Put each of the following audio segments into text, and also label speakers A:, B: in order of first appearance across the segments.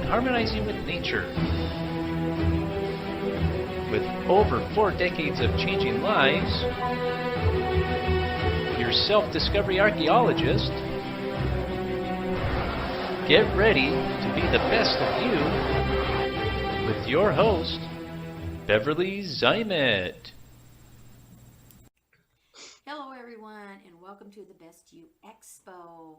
A: harmonizing with nature. With over 4 decades of changing lives, your self-discovery archaeologist, get ready to be the best of you with your host, Beverly Zimet.
B: Hello everyone and welcome to the Best You Expo.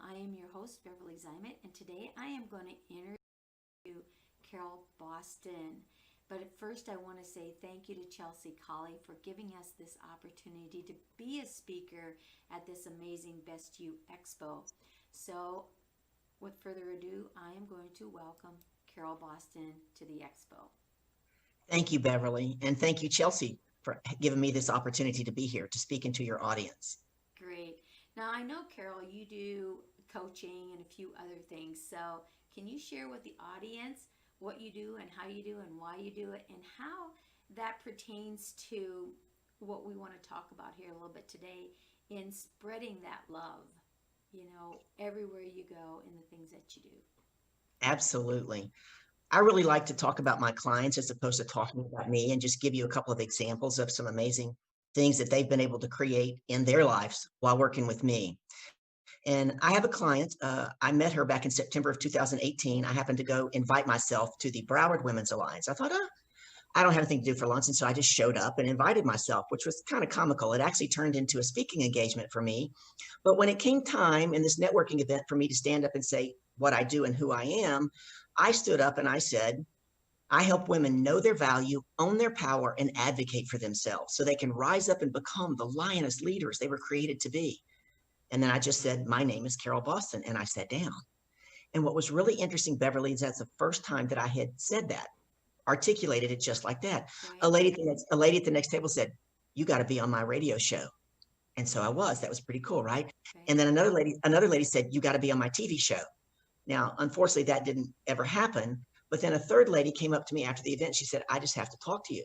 B: I am your host Beverly Zimet, and today I am going to interview Carol Boston. But at first I want to say thank you to Chelsea Colley for giving us this opportunity to be a speaker at this amazing Best You Expo. So with further ado, I am going to welcome Carol Boston to the Expo.
C: Thank you, Beverly, and thank you, Chelsea, for giving me this opportunity to be here to speak into your audience.
B: Great. Now, I know, Carol, you do coaching and a few other things. So can you share with the audience what you do and how you do and why you do it and how that pertains to what we want to talk about here a little bit today in spreading that love, everywhere you go in the things that you do?
C: Absolutely. I really like to talk about my clients as opposed to talking about me, and just give you a couple of examples of some amazing things that they've been able to create in their lives while working with me. And I have a client, I met her back in September of 2018. I happened to go invite myself to the Broward Women's Alliance. I thought, I don't have anything to do for lunch. And so I just showed up and invited myself, which was kind of comical. It actually turned into a speaking engagement for me. But when it came time in this networking event for me to stand up and say what I do and who I am, I stood up and I said, I help women know their value, own their power, and advocate for themselves so they can rise up and become the lioness leaders they were created to be. And then I just said, my name is Carol Boston, and I sat down. And what was really interesting, Beverly, is that's the first time that I had said that, articulated it just like that.
B: Right.
C: A lady at the next table said, you got to be on my radio show. And so I was. That was pretty cool, right? And then another lady said, you got to be on my TV show. Now, unfortunately, that didn't ever happen. But then a third lady came up to me after the event. She said, I just have to talk to you.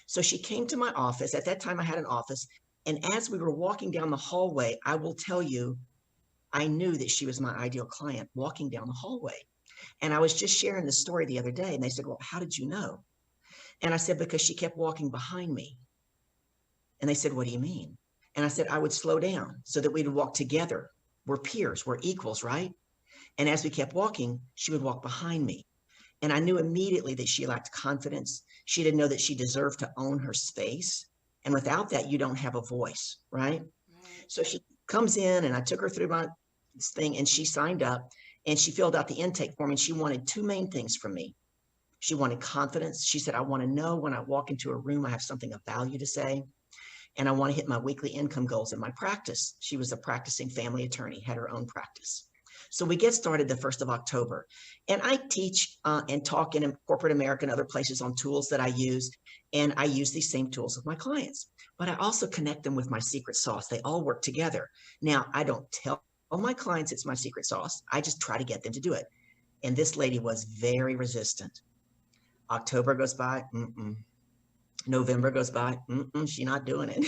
C: So she came to my office. At that time, I had an office. And as we were walking down the hallway, I will tell you, I knew that she was my ideal client walking down the hallway. And I was just sharing this story the other day. And they said, well, how did you know? And I said, because she kept walking behind me. And they said, what do you mean? And I said, I would slow down so that we would walk together. We're peers, we're equals, right? And as we kept walking, she would walk behind me. And I knew immediately that she lacked confidence. She didn't know that she deserved to own her space. And without that, you don't have a voice, right? So she comes in and I took her through my thing and she signed up and she filled out the intake form, and she wanted two main things from me. She wanted confidence. She said, I want to know when I walk into a room, I have something of value to say. And I want to hit my weekly income goals in my practice. She was a practicing family attorney, had her own practice. So we get started the 1st of October, and I teach and talk in corporate America and other places on tools that I use, and I use these same tools with my clients, but I also connect them with my secret sauce. They all work together. Now, I don't tell my clients it's my secret sauce. I just try to get them to do it. And this lady was very resistant. October goes by, November goes by, she's not doing it.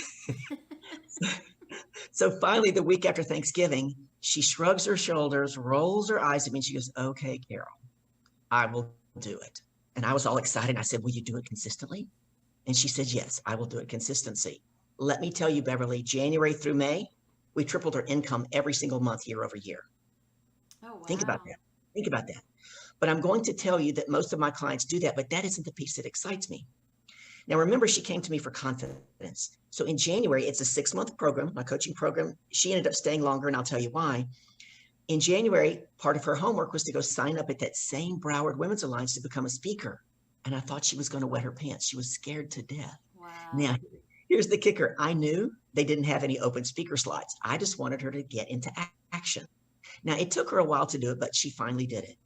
C: So finally, the week after Thanksgiving, she shrugs her shoulders, rolls her eyes at me, and she goes, okay, Carol, I will do it. And I was all excited. I said, will you do it consistently? And she said, yes, I will do it consistency. Let me tell you, Beverly, January through May, we tripled her income every single month, year over year.
B: Oh, wow.
C: Think about that. Think about that. But I'm going to tell you that most of my clients do that, but that isn't the piece that excites me. Now, remember, she came to me for confidence. So in January, it's a 6-month program, my coaching program. She ended up staying longer, and I'll tell you why. In January, part of her homework was to go sign up at that same Broward Women's Alliance to become a speaker. And I thought she was going to wet her pants. She was scared to death.
B: Wow.
C: Now, here's the kicker. I knew they didn't have any open speaker slots. I just wanted her to get into action. Now, it took her a while to do it, but she finally did it.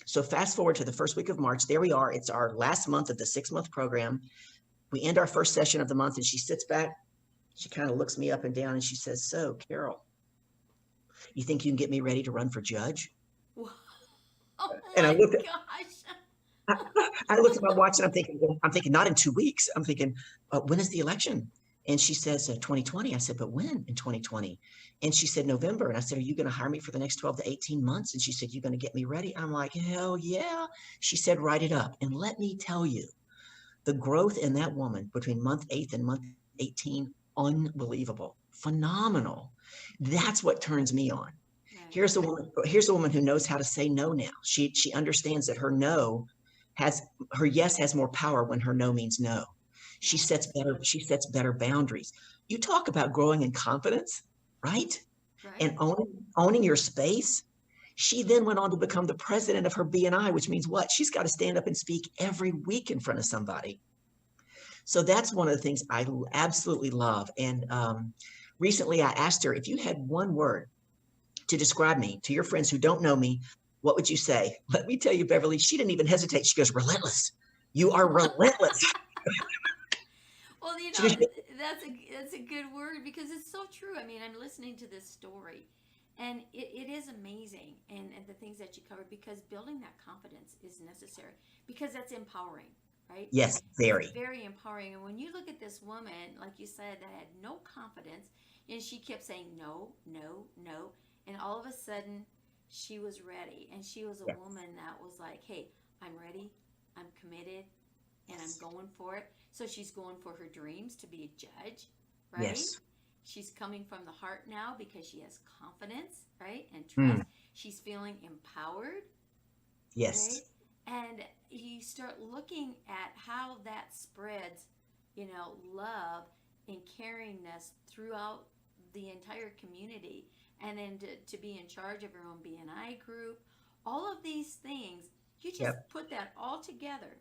C: So fast forward to the first week of March. There we are. It's our last month of the 6-month program. We end our first session of the month, and she sits back. She kind of looks me up and down, and she says, so, Carol, you think you can get me ready to run for judge?
B: Oh,
C: and
B: my gosh.
C: I looked at my watch, and I'm thinking, not in 2 weeks. I'm thinking, when is the election? And she says, 2020. I said, but when in 2020? And she said, November. And I said, are you going to hire me for the next 12 to 18 months? And she said, you're going to get me ready. I'm like, hell yeah. She said, write it up. And let me tell you, the growth in that woman between month 8 and month 18, unbelievable, phenomenal. That's what turns me on.
B: Right.
C: Here's a woman who knows how to say no now. She understands that her yes has more power when her no means no.
B: Yes.
C: She sets better boundaries. You talk about growing in confidence, right?
B: Right.
C: And owning your space. She then went on to become the president of her BNI, which means what? She's got to stand up and speak every week in front of somebody. So that's one of the things I absolutely love. And recently I asked her, if you had one word to describe me to your friends who don't know me, what would you say? Let me tell you, Beverly, she didn't even hesitate. She goes, relentless. You are relentless.
B: Well,
C: She goes,
B: that's a good word because it's so true. I mean, I'm listening to this story, and it is amazing, and the things that you covered because building that confidence is necessary because that's empowering, right?
C: yes,
B: It's
C: very.
B: very empowering, and when you look at this woman, like you said, that had no confidence, and she kept saying no, no, no, and all of a sudden, she was ready, and she was a
C: Yeah.
B: woman that was like, "Hey, I'm ready, I'm committed, and I'm going for it." So she's going for her dreams to be a judge, right?
C: Yes.
B: She's coming from the heart now because she has confidence, right? And
C: Mm,
B: trust. She's feeling empowered, right?
C: yes.
B: And you start looking at how that spreads, love and caringness throughout the entire community. And then to be in charge of your own BNI group, all of these things, you just
C: Yep.
B: put that all together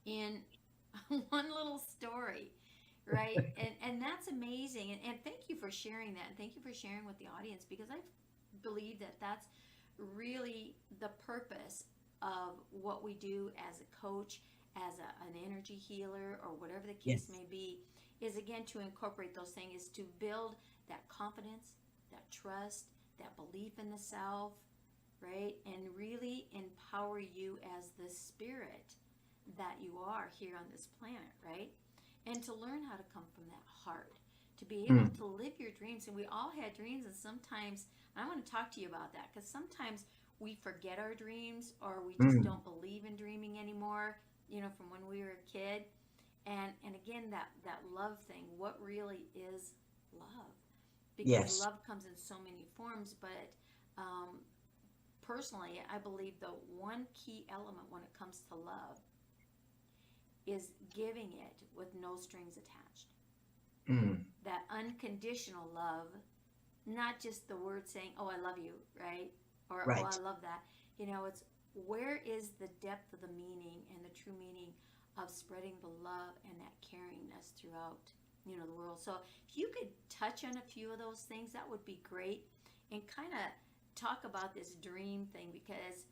B: in one little story, right? And that's amazing. And thank you for sharing that. And thank you for sharing with the audience because I believe that that's really the purpose of what we do as a coach, as an energy healer, or whatever the case
C: Yes.
B: may be, is again to incorporate those things, is to build that confidence, that trust, that belief in the self, right? And really empower you as the spirit that you are here on this planet, right? And to learn how to come from that heart, to be able
C: Mm,
B: to live your dreams. And we all had dreams, and sometimes, I want to talk to you about that because sometimes we forget our dreams or we just
C: mm,
B: don't believe in dreaming anymore, from when we were a kid. And again, that love thing, what really is love? Because
C: yes.
B: love comes in so many forms, but um, personally, I believe the one key element when it comes to love is giving it with no strings attached.
C: Mm,
B: That unconditional love, not just the word saying, "Oh, I love you," right? Or "Oh, I
C: right.
B: love that." It's where is the depth of the meaning and the true meaning of spreading the love and that caringness throughout, the world. So if you could touch on a few of those things, that would be great, and kind of talk about this dream thing because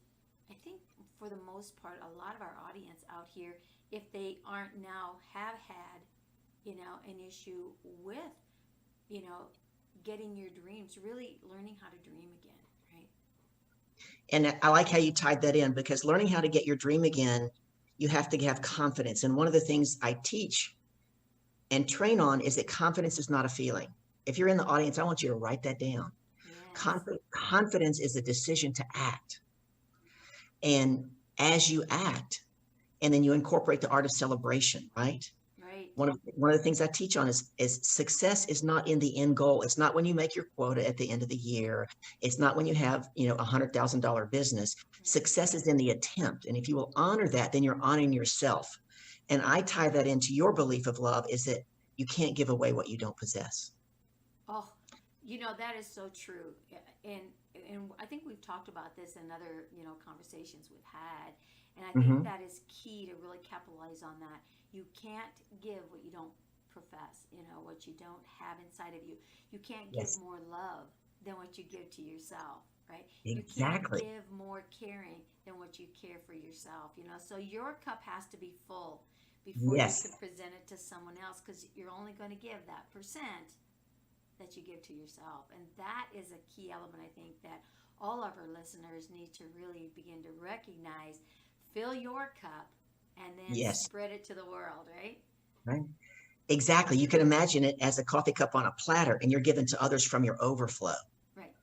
B: I think for the most part, a lot of our audience out here, if they aren't now, have had, an issue with, you know, getting your dreams, really learning how to dream again, right?
C: And I like how you tied that in because learning how to get your dream again, you have to have confidence. And one of the things I teach and train on is that confidence is not a feeling. If you're in the audience, I want you to write that down.
B: Yes,
C: Confidence is a decision to act. And as you act, and then you incorporate the art of celebration, right?
B: right.
C: One of the things I teach on is success is not in the end goal. It's not when you make your quota at the end of the year. It's not when you have, $100,000 business.
B: Right.
C: Success is in the attempt. And if you will honor that, then you're honoring yourself. And I tie that into your belief of love is that you can't give away what you don't possess.
B: Oh, that is so true. And I think we've talked about this in other, conversations we've had. And I think
C: Mm-hmm.
B: that is key to really capitalize on that. You can't give what you don't profess, what you don't have inside of you. You can't give
C: Yes,
B: more love than what you give to yourself, right? You can't
C: exactly.
B: give more caring than what you care for yourself, So your cup has to be full before you
C: Yes,
B: can present it to someone else because you're only going to give that percent that you give to yourself. And that is a key element, I think, that all of our listeners need to really begin to recognize. Fill your cup and then
C: yes,
B: spread it to the world, right?
C: right. Exactly. You can imagine it as a coffee cup on a platter, and you're given to others from your overflow.
B: Right.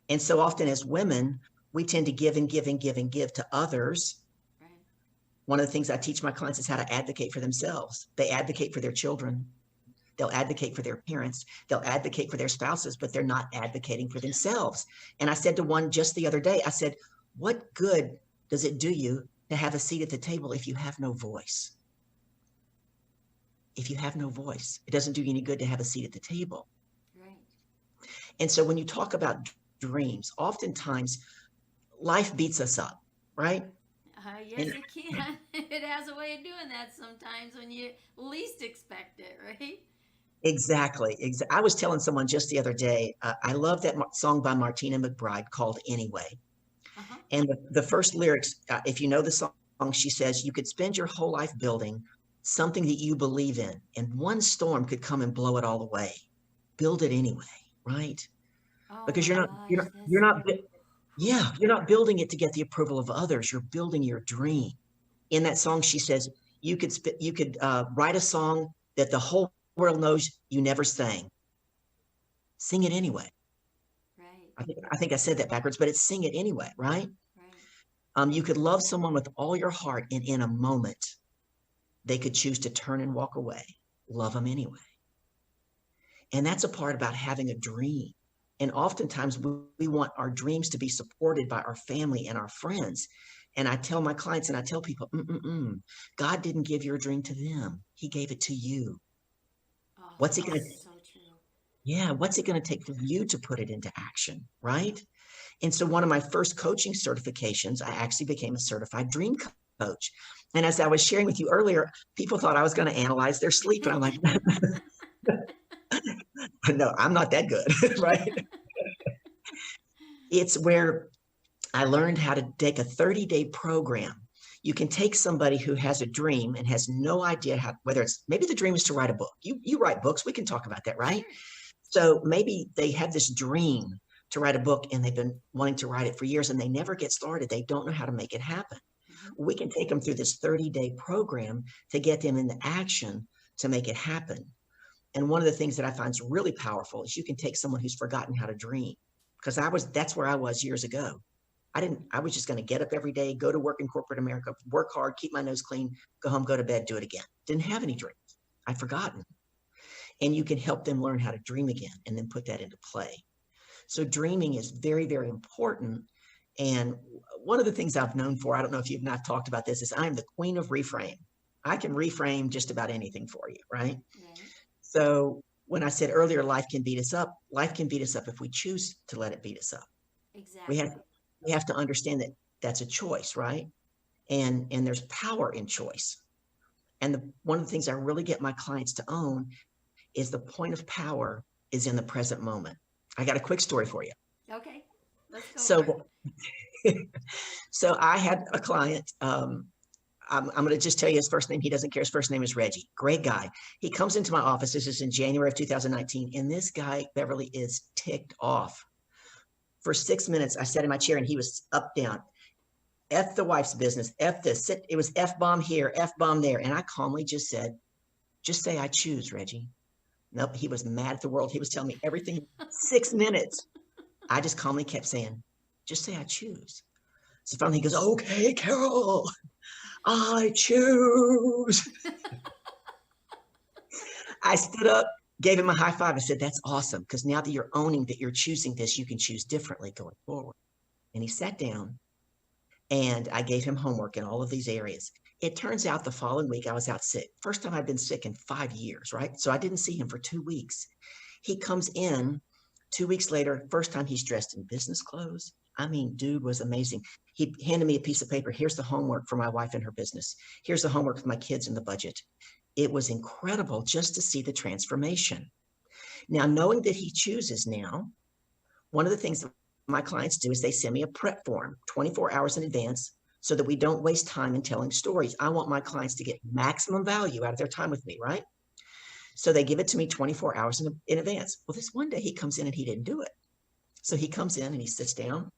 C: And so often as women, we tend to give and give and give and give to others.
B: Right.
C: One of the things I teach my clients is how to advocate for themselves. They advocate for their children. They'll advocate for their parents. They'll advocate for their spouses, but they're not advocating for themselves. And I said to one just the other day, I said, what good does it do you to have a seat at the table if you have no voice? If you have no voice, it doesn't do you any good to have a seat at the table.
B: Right.
C: And so when you talk about dreams, oftentimes life beats us up, right?
B: Yes, it can. It has a way of doing that sometimes when you least expect it, right?
C: Exactly. I was telling someone just the other day, I love that song by Martina McBride called Anyway.
B: Uh-huh.
C: And the first lyrics, if you know the song, she says, you could spend your whole life building something that you believe in, and one storm could come and blow it all away. Build it anyway, right?
B: Oh,
C: Because
B: gosh,
C: you're not, yeah, you're not building it to get the approval of others. You're building your dream. In that song, she says, you could write a song that the whole world knows you never sang. Sing it anyway.
B: Right.
C: I think I said that backwards, but it's sing it anyway, right?
B: Right.
C: You could love someone with all your heart, and in a moment, they could choose to turn and walk away. Love them anyway. And that's a part about having a dream. And oftentimes we want our dreams to be supported by our family and our friends. And I tell my clients and I tell people, God didn't give your dream to them. He gave it to you.
B: Oh,
C: What's it going to,
B: so true.
C: yeah, what's it going to take for you to put it into action, right? And so one of my first coaching certifications, I actually became a certified dream coach. And as I was sharing with you earlier, people thought I was going to analyze their sleep. And I'm like, no, I'm not that good, right? It's where I learned how to take a 30-day program. You can take somebody who has a dream and has no idea how, whether it's, maybe the dream is to write a book. You write books. We can talk about that, right? So maybe they have this dream to write a book and they've been wanting to write it for years and they never get started. They don't know how to make it happen. We can take them through this 30-day program to get them into action to make it happen. And one of the things that I find is really powerful is you can take someone who's forgotten how to dream, because that's where I was years ago. I was just going to get up every day, go to work in corporate America, work hard, keep my nose clean, go home, go to bed, do it again. Didn't have any dreams. I'd forgotten. And you can help them learn how to dream again and then put that into play. So dreaming is very, very important. And one of the things I've known for, I don't know if you've not talked about this, is I'm the queen of reframe. I can reframe just about anything for you, right? So when I said earlier, life can beat us up if we choose to let it beat us up.
B: Exactly.
C: We have to understand that that's a choice, right? And there's power in choice. And one of the things I really get my clients to own is the point of power is in the present moment. I got a quick story for you.
B: Okay, let's go.
C: So I had a client. I'm going to just tell you his first name. He doesn't care. His first name is Reggie. Great guy. He comes into my office. This is in January of 2019. And this guy, Beverly, is ticked off. For 6 minutes, I sat in my chair and he was up, down. F the wife's business. F this. It was F-bomb here, F-bomb there. And I calmly just said, just say I choose, Reggie. Nope. He was mad at the world. He was telling me everything. 6 minutes. I just calmly kept saying, just say I choose. So finally he goes, okay, Carol, I choose. I stood up, gave him a high five. I said, that's awesome. Because now that you're owning that you're choosing this, you can choose differently going forward. And he sat down and I gave him homework in all of these areas. It turns out the following week I was out sick. First time I've been sick in 5 years, right? So I didn't see him for 2 weeks. He comes in 2 weeks later, first time he's dressed in business clothes. I mean, dude was amazing. He handed me a piece of paper. Here's the homework for my wife and her business. Here's the homework for my kids and the budget. It was incredible just to see the transformation. Now, knowing that he chooses now, one of the things that my clients do is they send me a prep form 24 hours in advance so that we don't waste time in telling stories. I want my clients to get maximum value out of their time with me, right? So they give it to me 24 hours in advance. Well, this one day he comes in and he didn't do it. So he comes in and he sits down.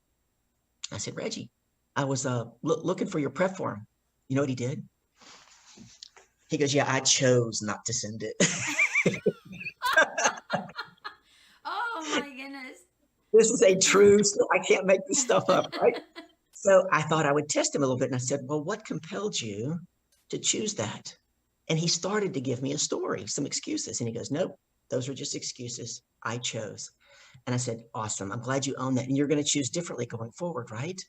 C: I said, Reggie, I was looking for your prep form. You know what he did? He goes, yeah, I chose not to send it.
B: Oh my goodness.
C: This is a true story. I can't make this stuff up, right? So I thought I would test him a little bit. And I said, well, what compelled you to choose that? And he started to give me a story, some excuses. And he goes, nope, those were just excuses. I chose. And I said, awesome. I'm glad you own that. And you're going to choose differently going forward, right?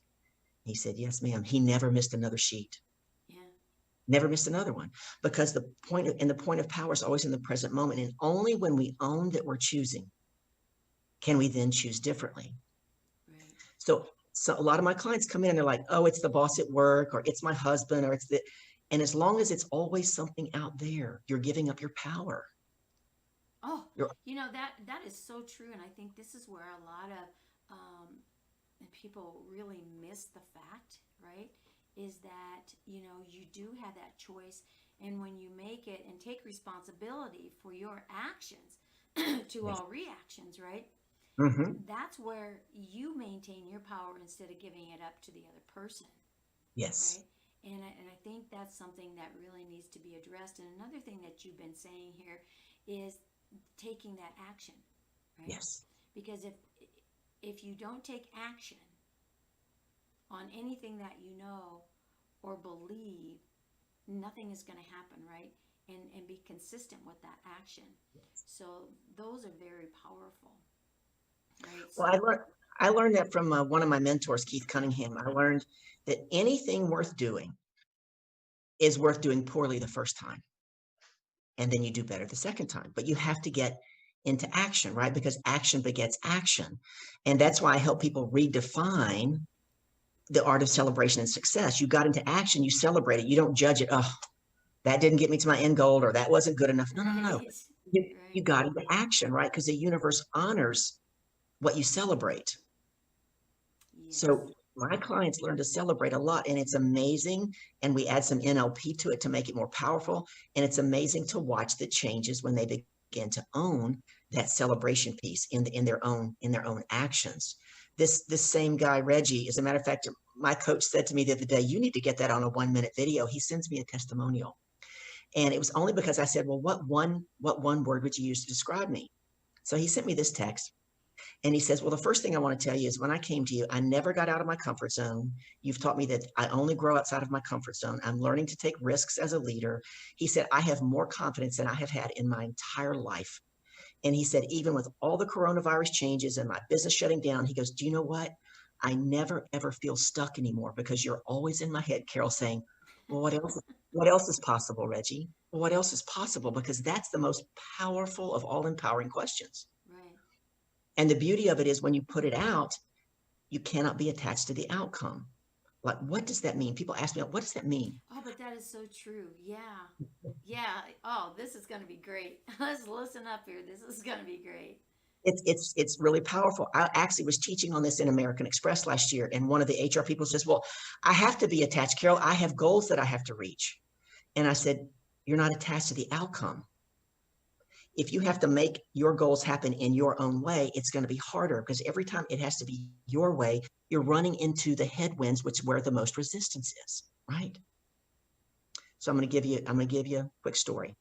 C: He said, yes, ma'am. He never missed another sheet.
B: Yeah.
C: Never missed another one, because the point of power is always in the present moment. And only when we own that we're choosing can we then choose differently.
B: Right.
C: So a lot of my clients come in and they're like, oh, it's the boss at work, or it's my husband, or it's the, and as long as it's always something out there, you're giving up your power.
B: Oh,
C: You're,
B: that is so true, and I think this is where a lot of people really miss the fact, right? Is that you do have that choice, and when you make it and take responsibility for your actions to
C: yes.
B: all reactions, right?
C: Mm-hmm.
B: That's where you maintain your power instead of giving it up to the other person,
C: Yes.
B: right? And I think that's something that really needs to be addressed. And another thing that you've been saying here is taking that action, right?
C: Yes.
B: Because if you don't take action on anything that you know or believe, nothing is going to happen, right? And be consistent with that action.
C: Yes.
B: So those are very powerful, right?
C: Well, I learned that from one of my mentors, Keith Cunningham. I learned that anything worth doing is worth doing poorly the first time, and then you do better the second time. But you have to get into action, right? Because action begets action. And that's why I help people redefine the art of celebration and success. You got into action, you celebrate it. You don't judge it. Oh, that didn't get me to my end goal, or that wasn't good enough. No, no, no, no.
B: Right.
C: You got into action, right? Because the universe honors what you celebrate.
B: Yes.
C: So my clients learn to celebrate a lot, and it's amazing. And we add some NLP to it to make it more powerful. And it's amazing to watch the changes when they begin to own that celebration piece in their own actions. This same guy, Reggie, as a matter of fact, my coach said to me the other day, you need to get that on a 1-minute video. He sends me a testimonial. And it was only because I said, well, what one word would you use to describe me? So he sent me this text. And he says, well, the first thing I want to tell you is when I came to you, I never got out of my comfort zone. You've taught me that I only grow outside of my comfort zone. I'm learning to take risks as a leader. He said, I have more confidence than I have had in my entire life. And he said, even with all the coronavirus changes and my business shutting down, he goes, do you know what? I never, ever feel stuck anymore, because you're always in my head, Carol, saying, well, what else is possible, Reggie? Well, what else is possible? Because that's the most powerful of all empowering questions.
B: Right.
C: And the beauty of it is when you put it out, you cannot be attached to the outcome. Like, what does that mean? People ask me, what does that mean?
B: Oh, but that is so true. Yeah. Yeah. Oh, this is going to be great. Let's listen up here. This is going to be great.
C: It's really powerful. I actually was teaching on this in American Express last year, and one of the HR people says, well, I have to be attached, Carol. I have goals that I have to reach. And I said, you're not attached to the outcome. If you have to make your goals happen in your own way, it's going to be harder, because every time it has to be your way, you're running into the headwinds, which is where the most resistance is, right? So I'm going to give you a quick story.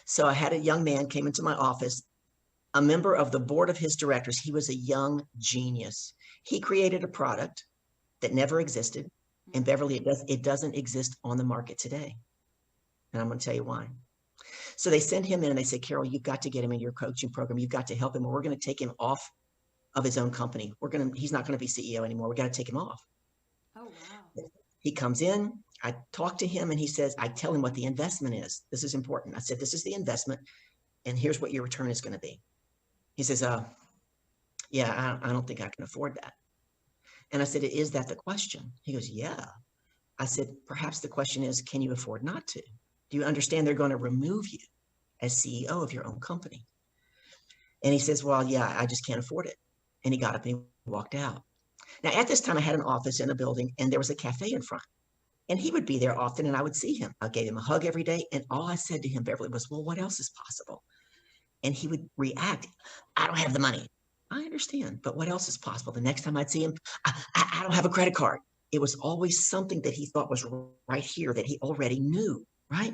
C: So I had a young man came into my office, a member of the board of his directors. He was a young genius. He created a product that never existed. And Beverly, it doesn't exist on the market today. And I'm going to tell you why. So they send him in and they say, Carol, you've got to get him in your coaching program. You've got to help him, or we're going to take him off of his own company. He's not going to be CEO anymore. We got to take him off.
B: Oh, wow.
C: He comes in, I talk to him, and he says, I tell him what the investment is. This is important. I said, this is the investment, and here's what your return is going to be. He says, yeah, I don't think I can afford that. And I said, is that the question? He goes, yeah. I said, perhaps the question is, can you afford not to? Do you understand they're going to remove you as CEO of your own company? And he says, well, yeah, I just can't afford it. And he got up and he walked out. Now, at this time, I had an office in a building, and there was a cafe in front. And he would be there often, and I would see him. I gave him a hug every day. And all I said to him, Beverly, was, well, what else is possible? And he would react, I don't have the money. I understand, but what else is possible? The next time I'd see him, I don't have a credit card. It was always something that he thought was right here that he already knew. right?
B: Right.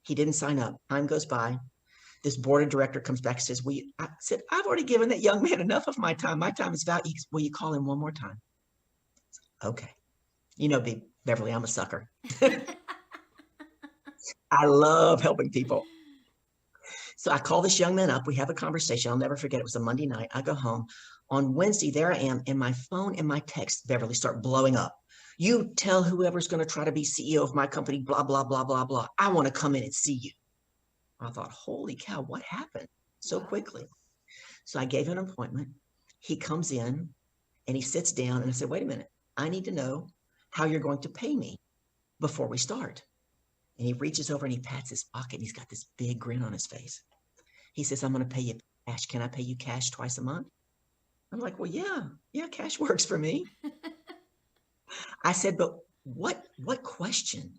C: He didn't sign up. Time goes by. This board of director comes back and says, I said, I've already given that young man enough of my time. My time is valuable. Will you call him one more time? Okay. You know, Beverly, I'm a sucker. I love helping people. So I call this young man up. We have a conversation. I'll never forget. It was a Monday night. I go home. On Wednesday, there I am, and my phone and my text, Beverly, start blowing up. You tell whoever's going to try to be CEO of my company, blah, blah, blah, blah, blah. I want to come in and see you. I thought, holy cow, what happened so quickly? So I gave him an appointment. He comes in and he sits down, and I said, wait a minute. I need to know how you're going to pay me before we start. And he reaches over and he pats his pocket. And he's got this big grin on his face. He says, I'm going to pay you cash. Can I pay you cash twice a month? I'm like, well, yeah, cash works for me. I said, but what question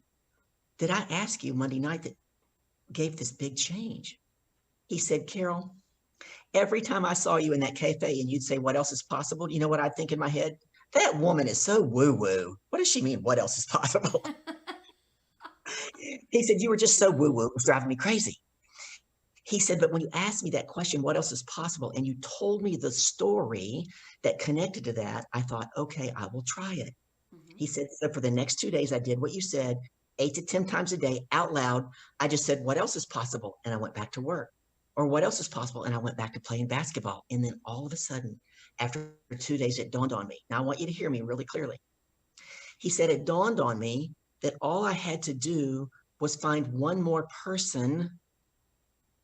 C: did I ask you Monday night that gave this big change? He said, Carol, every time I saw you in that cafe and you'd say, what else is possible? You know what I'd think in my head? That woman is so woo-woo. What does she mean? What else is possible? He said, you were just so woo-woo. It was driving me crazy. He said, but when you asked me that question, what else is possible? And you told me the story that connected to that, I thought, okay, I will try it. Mm-hmm. He said, so for the next 2 days, I did what you said, 8 to 10 times a day out loud. I just said, what else is possible? And I went back to work. Or what else is possible? And I went back to playing basketball. And then all of a sudden, after 2 days, it dawned on me. Now I want you to hear me really clearly. He said, it dawned on me that all I had to do was find one more person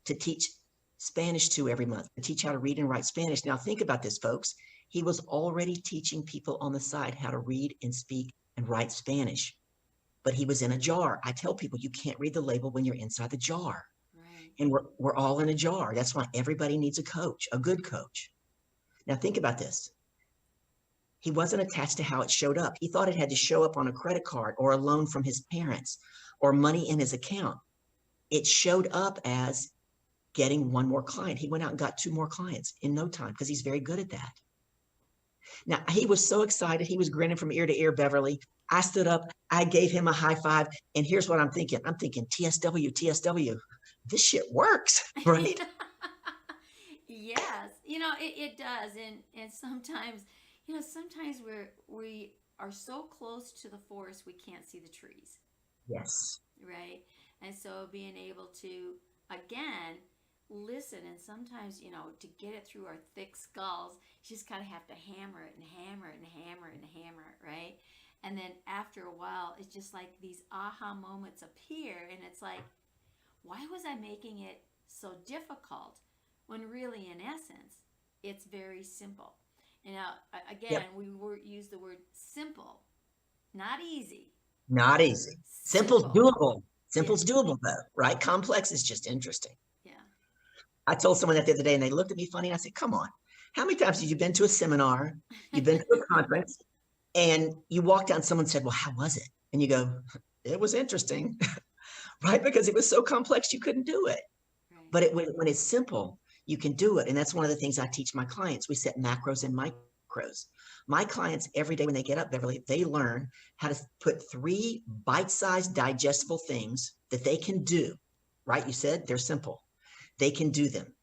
C: to teach Spanish to every month, to teach how to read and write Spanish. Now think about this, folks. He was already teaching people on the side how to read and speak and write Spanish, but he was in a jar. I tell people you can't read the label when you're inside the jar. Right. And we're all in a jar. That's why everybody needs a coach, a good coach. Now think about this. He wasn't attached to how it showed up. He thought it had to show up on a credit card or a loan from his parents or money in his account. It showed up as getting one more client. He went out and got 2 more clients in no time because he's very good at that. Now, he was so excited. He was grinning from ear to ear, Beverly. I stood up. I gave him a high five. And here's what I'm thinking. I'm thinking, TSW. This shit works, right?
B: Yes. It does. And sometimes, sometimes we are so close to the forest, we can't see the trees.
C: Yes.
B: Right. And so being able to, again, listen, and sometimes, to get it through our thick skulls, you just kind of have to hammer it and hammer it and hammer it and hammer it, right? And then after a while, it's just like these aha moments appear, and it's like, why was I making it so difficult when really, in essence, it's very simple? And now, again, we use the word simple, not easy.
C: Not easy. Simple's doable. Simple's doable, though, right? Complex is just interesting. I told someone that the other day and they looked at me funny. And I said, come on, how many times have you been to a seminar? You've been to a conference and you walked out and someone said, well, how was it? And you go, it was interesting, right? Because it was so complex, you couldn't do it. Right. But when it's simple, you can do it. And that's one of the things I teach my clients. We set macros and micros. My clients, every day when they get up, Beverly, they learn how to put 3 bite-sized digestible things that they can do, right? You said they're simple. They can do them,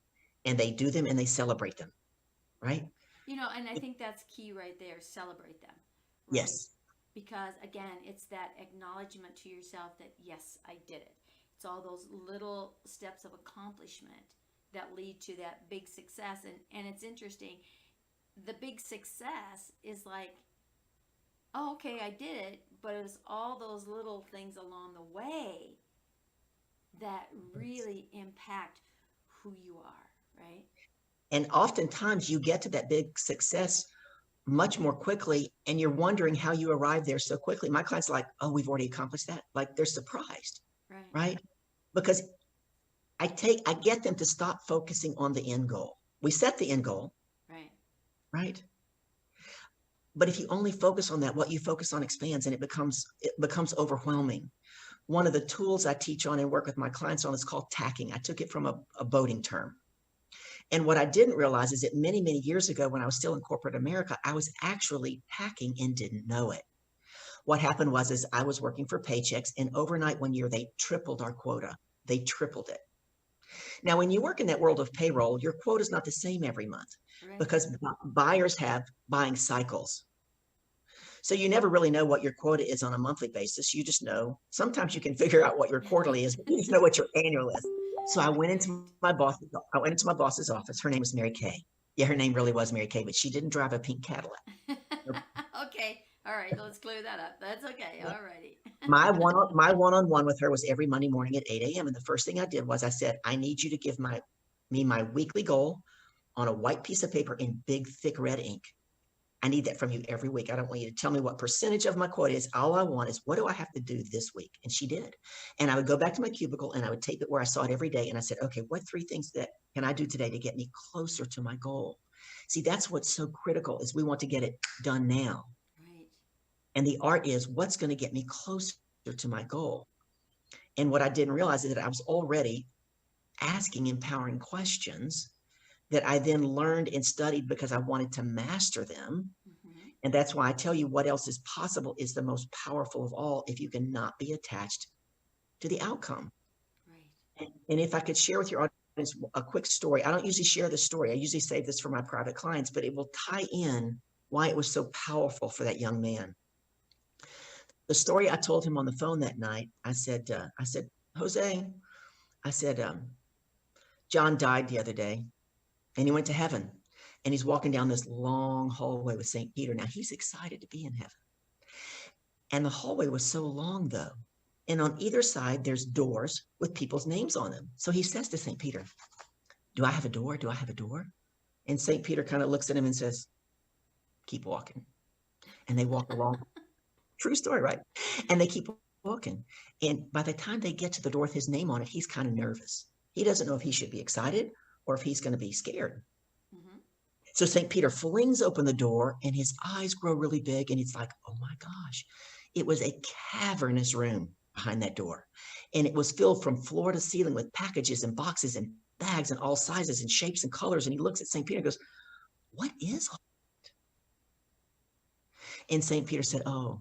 C: and they do them and they celebrate them, right?
B: And I think that's key right there. Celebrate them. Right?
C: Yes.
B: Because again, it's that acknowledgement to yourself that, yes, I did it. It's all those little steps of accomplishment that lead to that big success. And it's interesting. The big success is like, oh, okay, I did it. But it was all those little things along the way that really impact who you are, right?
C: And oftentimes you get to that big success much more quickly, and you're wondering how you arrived there so quickly. My clients are like, oh, we've already accomplished that. Like they're surprised, right? Because I get them to stop focusing on the end goal. We set the end goal, right? But if you only focus on that, what you focus on expands, and it becomes overwhelming. One of the tools I teach on and work with my clients on is called tacking. I took it from a boating term. And what I didn't realize is that many, many years ago, when I was still in corporate America, I was actually tacking and didn't know it. what happened was is I was working for Paychecks, and overnight one year they tripled our quota. They tripled it. Now, when you work in that world of payroll, your quota is not the same every month
B: Right.
C: because buyers have buying cycles. So you never really know what your quota is on a monthly basis. You just know. Sometimes you can figure out what your quarterly is, but you just know what your annual is. So I went into my boss's office. Her name was Mary Kay. Yeah, her name really was Mary Kay, but she didn't drive a pink Cadillac.
B: Okay. All right. Let's clear that up. That's okay. All righty.
C: My one-on-one with her was every Monday morning at 8 a.m. And the first thing I did was I said, I need you to give me my weekly goal on a white piece of paper in big, thick red ink. I need that from you every week. I don't want you to tell me what percentage of my quota is. All I want is, what do I have to do this week? And she did. And I would go back to my cubicle and I would tape it where I saw it every day. And I said, okay, what 3 things that can I do today to get me closer to my goal? See, that's what's so critical is we want to get it done now.
B: Right.
C: And the art is what's going to get me closer to my goal. And what I didn't realize is that I was already asking empowering questions that I then learned and studied because I wanted to master them.
B: Mm-hmm.
C: And that's why I tell you what else is possible is the most powerful of all if you can not be attached to the outcome.
B: Right.
C: And if I could share with your audience a quick story, I don't usually share this story. I usually save this for my private clients, but it will tie in why it was so powerful for that young man. The story I told him on the phone that night, I said, Jose, I said, John died the other day and he went to heaven and he's walking down this long hallway with St. Peter. Now he's excited to be in heaven. And the hallway was so long though. And on either side, there's doors with people's names on them. So he says to St. Peter, do I have a door? Do I have a door? And St. Peter kind of looks at him and says, keep walking. And they walk along. True story, right? And they keep walking. And by the time they get to the door with his name on it, he's kind of nervous. He doesn't know if he should be excited or if he's going to be scared.
B: Mm-hmm.
C: So St. Peter flings open the door and his eyes grow really big. And it's like, oh my gosh, it was a cavernous room behind that door. And it was filled from floor to ceiling with packages and boxes and bags and all sizes and shapes and colors. And he looks at St. Peter and goes, what is all that? And St. Peter said, oh,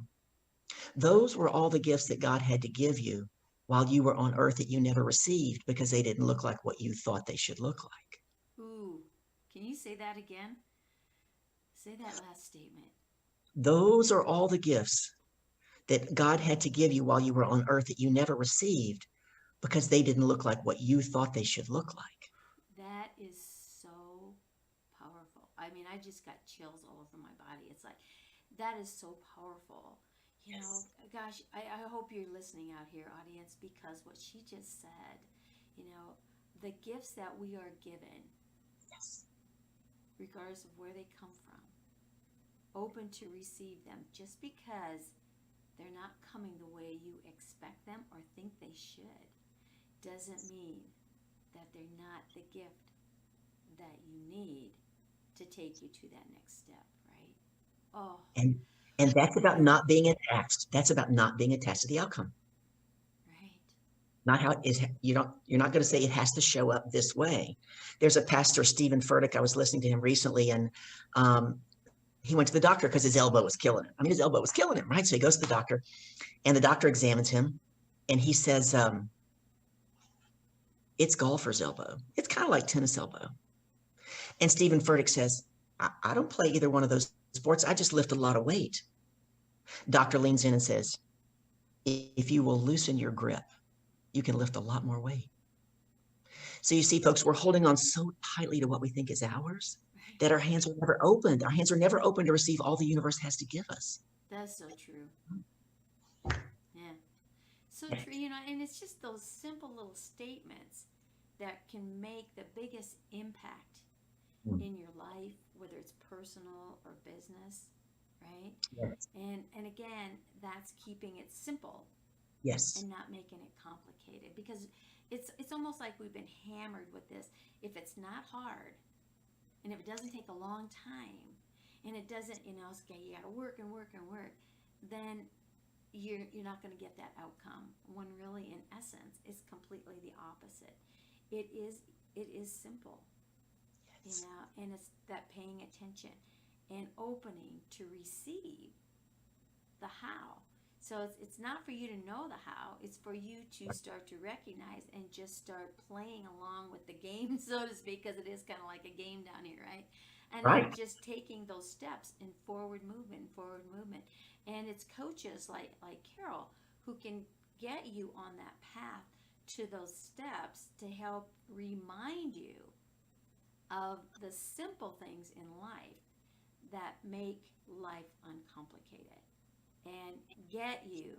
C: those were all the gifts that God had to give you while you were on earth that you never received because they didn't look like what you thought they should look like.
B: Ooh, can you say that again? Say that last statement.
C: Those are all the gifts that God had to give you while you were on earth that you never received because they didn't look like what you thought they should look like.
B: That is so powerful. I mean, I just got chills all over my body. It's like, that is so powerful. You
C: Yes.
B: know, gosh, I hope you're listening out here, audience, because what she just said, you know, the gifts that we are given,
C: Yes.
B: regardless of where they come from, open to receive them just because they're not coming the way you expect them or think they should, doesn't mean that they're not the gift that you need to take you to that next step, right? Oh,
C: And that's about not being attached. That's about not being attached to the outcome.
B: right.
C: Not how it is. You're not going to say it has to show up this way. There's a pastor, Stephen Furtick. I was listening to him recently, and he went to the doctor because his elbow was killing him. I mean, his elbow was killing him, right? So he goes to the doctor, and the doctor examines him, and he says, it's golfer's elbow. It's kind of like tennis elbow. And Stephen Furtick says, I don't play either one of those sports. I just lift a lot of weight. Doctor leans in and says, if you will loosen your grip, you can lift a lot more weight. So you see, folks, we're holding on so tightly to what we think is ours that our hands are never opened. Our hands are never open to receive all the universe has to give us.
B: That's so true. Yeah. So true, you know, and it's just those simple little statements that can make the biggest impact in your life, whether it's personal or business, right?
C: Yes.
B: And again, that's keeping it simple
C: Yes.
B: and not making it complicated, because it's almost like we've been hammered with this. If it's not hard, and if it doesn't take a long time, and it doesn't, you know, okay, you got to work and work and work, then you're not going to get that outcome. When really, in essence, it's completely the opposite. It is simple,
C: Yes.
B: you know, and it's that paying attention and opening to receive the how. So it's not for you to know the how, it's for you to start to recognize and just start playing along with the game, so to speak, because it is kind of like a game down here, right? And then
C: Right.
B: just taking those steps in forward movement, forward movement. And it's coaches like Carol who can get you on that path to those steps to help remind you of the simple things in life that make life uncomplicated and get you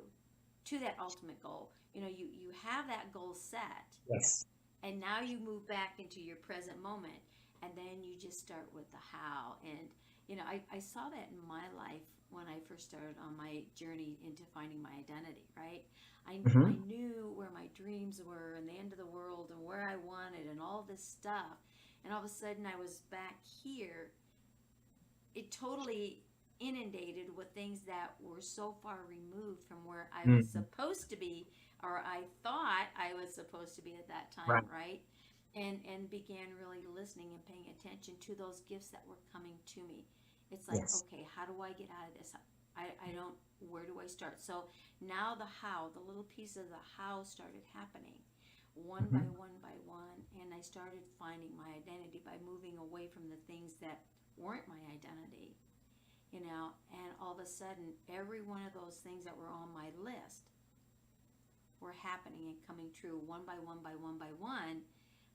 B: to that ultimate goal. You have that goal set,
C: Yes.
B: and now you move back into your present moment, and then you just start with the how. And I saw that in my life when I first started on my journey into finding my identity, right? I
C: Hmm.
B: knew where my dreams were and the end of the world and where I wanted and all this stuff, and all of a sudden I was back here, it totally inundated with things that were so far removed from where I was
C: Hmm.
B: supposed to be, or I thought I was supposed to be at that time,
C: Right.
B: right? And began really listening and paying attention to those gifts that were coming to me. It's like,
C: Yes.
B: okay, how do I get out of this? I don't, where do I start? So now the how, the little piece of the how started happening one by
C: Hmm.
B: one by one, and I started finding my identity by moving away from the things that weren't my identity, and all of a sudden, every one of those things that were on my list were happening and coming true one by one by one by one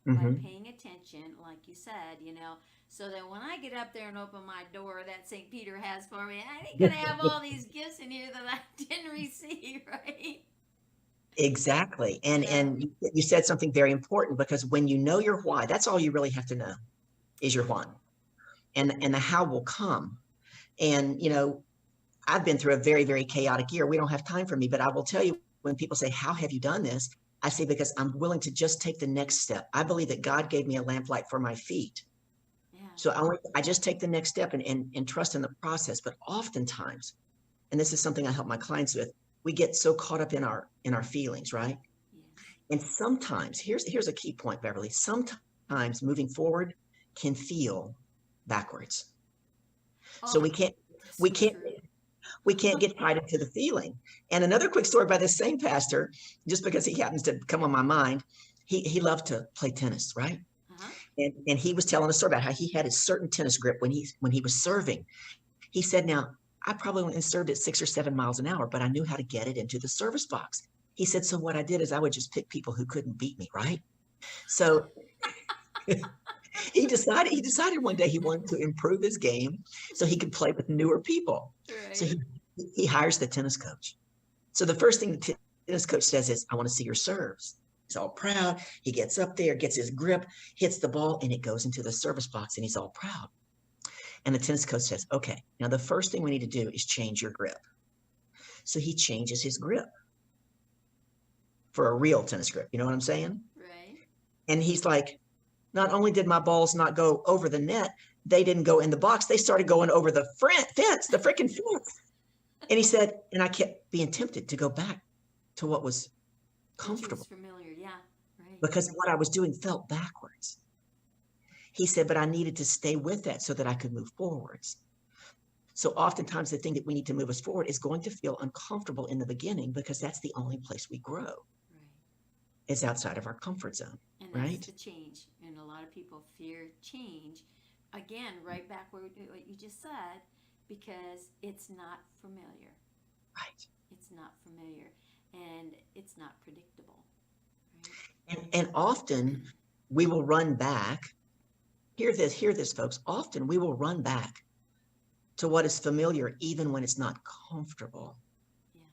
B: by
C: Hmm.
B: paying attention, like you said, so that when I get up there and open my door that St. Peter has for me, I ain't gonna have all these gifts in here that I didn't receive, right?
C: Exactly. And
B: Yeah.
C: and you said something very important, because when you know your why, that's all you really have to know is your why. And the how will come. And I've been through a very, very chaotic year. We don't have time for me, but I will tell you, when people say, "How have you done this?" I say, because I'm willing to just take the next step. I believe that God gave me a lamplight for my feet.
B: Yeah.
C: So I just take the next step and trust in the process. But oftentimes, and this is something I help my clients with, we get so caught up in our feelings, right?
B: Yes.
C: And sometimes, here's a key point, Beverly. Sometimes moving forward can feel backwards. So
B: Oh,
C: we can't
B: that's
C: we
B: so
C: can't
B: true.
C: we can't get tied into the feeling. And another quick story by this same pastor, just because he happens to come on my mind, he loved to play tennis, right?
B: Uh-huh.
C: And he was telling a story about how he had a certain tennis grip when he was serving. He said, "Now, I probably went and served at 6 or 7 miles an hour, but I knew how to get it into the service box." He said, "So what I did is I would just pick people who couldn't beat me, right?" So he decided one day he wanted to improve his game so he could play with newer people. So
B: Right.
C: he hires the tennis coach. So the first thing the tennis coach says is, "I want to see your serves." He's all proud. He gets up there, gets his grip, hits the ball, and it goes into the service box, and he's all proud. And the tennis coach says, "Okay, now the first thing we need to do is change your grip." So he changes his grip for a real tennis grip. You know what I'm saying?
B: Right.
C: And he's like, "Not only did my balls not go over the net, they didn't go in the box. They started going over the fence, the freaking fence." And he said, and I kept being tempted to go back to what was
B: Which was
C: comfortable,
B: familiar. Yeah. Right.
C: because what I was doing felt backwards. He said, but I needed to stay with that so that I could move forwards. So oftentimes the thing that we need to move us forward is going to feel uncomfortable in the beginning, because that's the only place we grow,
B: Right.
C: is outside of our comfort zone,
B: And that's
C: right?
B: the change. And a lot of people fear change. Again, right back where what you just said, because it's not familiar.
C: Right.
B: It's not familiar, and it's not predictable. Right.
C: And often we will run back. Hear this, folks. Often we will run back to what is familiar, even when it's not comfortable.
B: Yeah.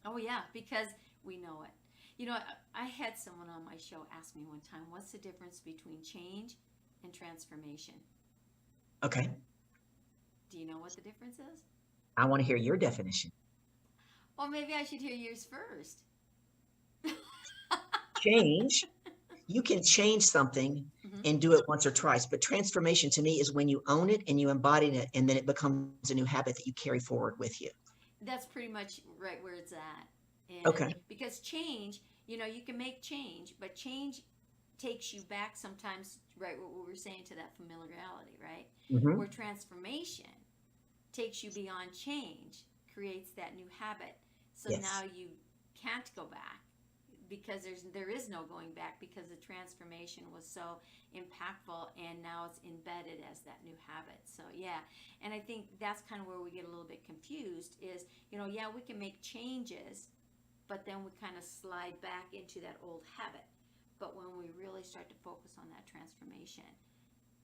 B: Oh yeah, because we know it. I had someone on my show ask me one time, what's the difference between change and transformation?
C: Okay.
B: Do you know what the difference is?
C: I want to hear your definition.
B: Well, maybe I should hear yours first.
C: Change, you can change something
B: Hmm.
C: and do it once or twice, but transformation to me is when you own it and you embody it, and then it becomes a new habit that you carry forward with you.
B: That's pretty much right where it's at. And
C: Okay.
B: because change, you can make change, but change takes you back sometimes, right? What we were saying, to that familiarity, right?
C: Mm-hmm.
B: Where transformation takes you beyond change, creates that new habit, So
C: Yes.
B: now you can't go back because there is no going back because the transformation was so impactful and now it's embedded as that new habit. So yeah, and I think that's kind of where we get a little bit confused is, yeah, we can make changes, but then we kind of slide back into that old habit. But when we really start to focus on that transformation,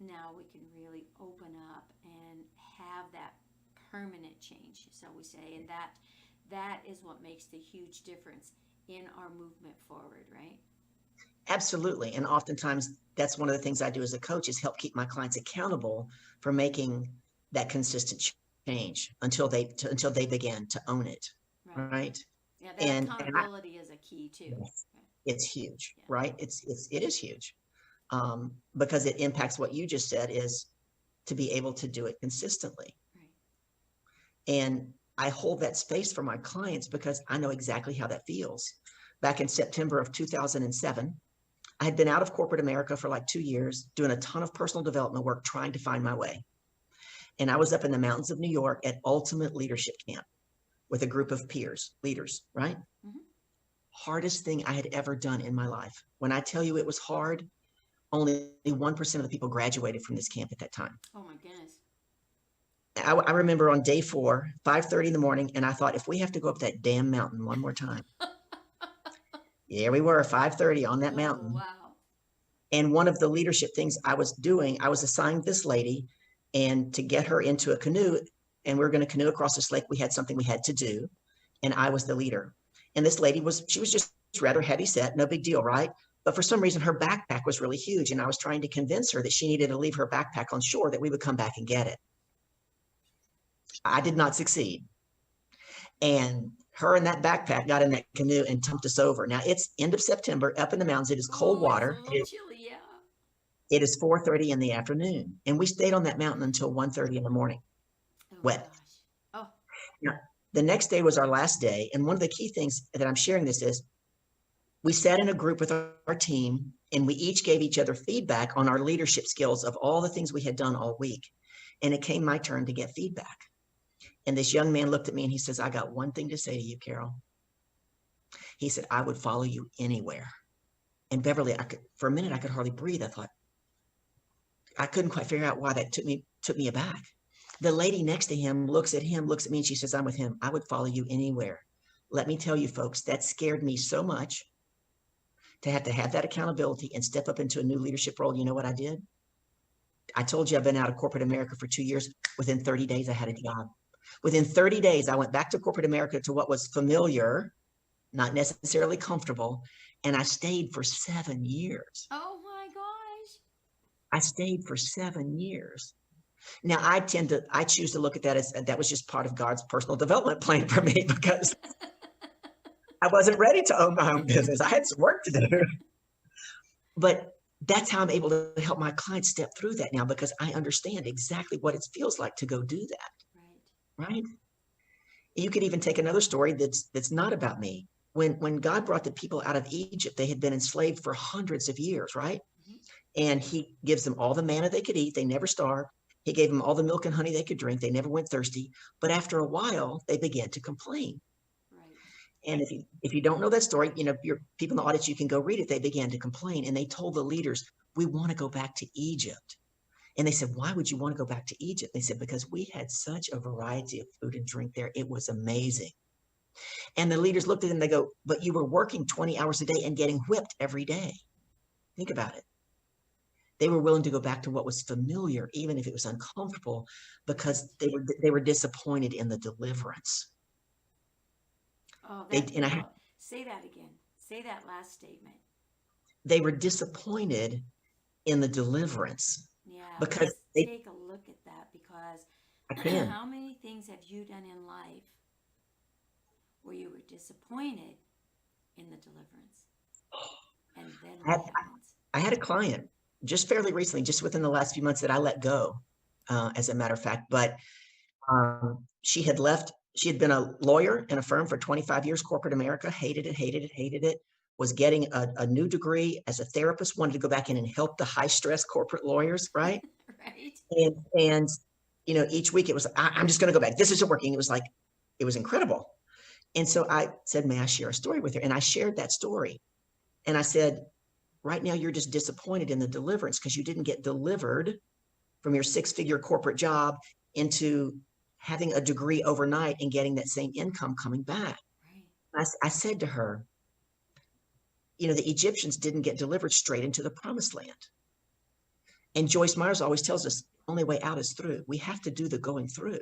B: now we can really open up and have that permanent change, so we say, and that is what makes the huge difference in our movement forward, right?
C: Absolutely. And oftentimes that's one of the things I do as a coach is help keep my clients accountable for making that consistent change until they begin to own it.
B: Right.
C: Right.
B: Yeah, that accountability is a key too.
C: It's huge,
B: Yeah.
C: right? It is huge. Because it impacts what you just said is to be able to do it consistently.
B: Right.
C: And I hold that space for my clients because I know exactly how that feels. Back in September of 2007, I had been out of corporate America for like 2 years, doing a ton of personal development work, trying to find my way. And I was up in the mountains of New York at Ultimate Leadership Camp with a group of peers, leaders, right?
B: Mm-hmm.
C: Hardest thing I had ever done in my life. When I tell you it was hard, only 1% of the people graduated from this camp at that time.
B: Oh my goodness.
C: I remember on day 4, 5:30 in the morning, and I thought, if we have to go up that damn mountain one more time. There we were, 5:30 on that mountain.
B: Wow.
C: And one of the leadership things I was doing, I was assigned this lady, and to get her into a canoe, and we were going to canoe across this lake, we had something we had to do, and I was the leader. And this lady was just rather heavy set, no big deal, right? But for some reason, her backpack was really huge, and I was trying to convince her that she needed to leave her backpack on shore, that we would come back and get it. I did not succeed. And her and that backpack got in that canoe and dumped us over. Now it's end of September, up in the mountains. It is cold water.
B: It's a little chilly, yeah.
C: It is 4:30 in the afternoon, and we stayed on that mountain until 1:30 in the morning. Wet.
B: Gosh. Oh.
C: Now, the next day was our last day, and one of the key things that I'm sharing this is, we sat in a group with our team, and we each gave each other feedback on our leadership skills of all the things we had done all week. And it came my turn to get feedback. And this young man looked at me and he says, I got one thing to say to you, Carol. He said, I would follow you anywhere. And Beverly, for a minute, I could hardly breathe. I thought, I couldn't quite figure out why that took me aback. The lady next to him looks at me, and she says, I'm with him. I would follow you anywhere. Let me tell you, folks, that scared me so much to have that accountability and step up into a new leadership role. You know what I did? I told you I've been out of corporate America for 2 years. Within 30 days, I had a job. Within 30 days, I went back to corporate America, to what was familiar, not necessarily comfortable, and I stayed for 7 years.
B: Oh my gosh.
C: I stayed for 7 years. Now, I choose to look at that as that was just part of God's personal development plan for me, because I wasn't ready to own my own business. I had some work to do. But that's how I'm able to help my clients step through that now, because I understand exactly what it feels like to go do that. Right? You could even take another story that's not about me. When God brought the people out of Egypt, they had been enslaved for hundreds of years, right?
B: Mm-hmm.
C: And he gives them all the manna they could eat. They never starved. He gave them all the milk and honey they could drink. They never went thirsty. But after a while, they began to complain. Right. And if you don't know that story, your people in the audience, you can go read it. They began to complain, and they told the leaders, we want to go back to Egypt. And they said, why would you want to go back to Egypt? They said, because we had such a variety of food and drink there. It was amazing. And the leaders looked at them and they go, but you were working 20 hours a day and getting whipped every day. Think about it. They were willing to go back to what was familiar, even if it was uncomfortable, because they were disappointed in the deliverance.
B: Oh, say that again. Say that last statement. They
C: were disappointed in the deliverance.
B: Yeah,
C: because
B: take a look at that, because how many things have you done in life where you were disappointed in the deliverance? And then what happens? I
C: had a client just fairly recently, just within the last few months, that I let go, as a matter of fact. But she had left. She had been a lawyer in a firm for 25 years, corporate America, hated it, was getting a new degree as a therapist, wanted to go back in and help the high-stress corporate lawyers, right?
B: Right.
C: And each week it was, I'm just going to go back. This isn't working. It was incredible. And so I said, may I share a story with her? And I shared that story. And I said, right now you're just disappointed in the deliverance because you didn't get delivered from your 6-figure corporate job into having a degree overnight and getting that same income coming back.
B: Right.
C: I said to her, you know, the Egyptians didn't get delivered straight into the promised land. And Joyce Myers always tells us the only way out is through. We have to do the going through,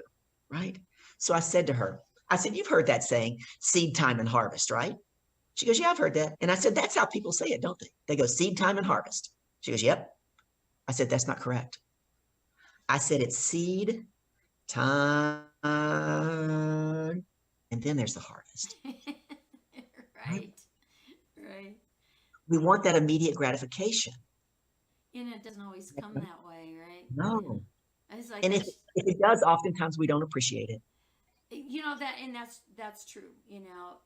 C: right? So I said to her, I said, you've heard that saying, seed time and harvest, right? She goes, yeah, I've heard that. And I said, that's how people say it, don't they? They go, seed time and harvest. She goes, yep. I said, that's not correct. I said, it's seed time, and then there's the harvest.
B: Right. Right.
C: We want that immediate gratification.
B: And it doesn't always come that way, right?
C: No.
B: It's like
C: And if it does, oftentimes we don't appreciate it.
B: you know that, and that's true. You know,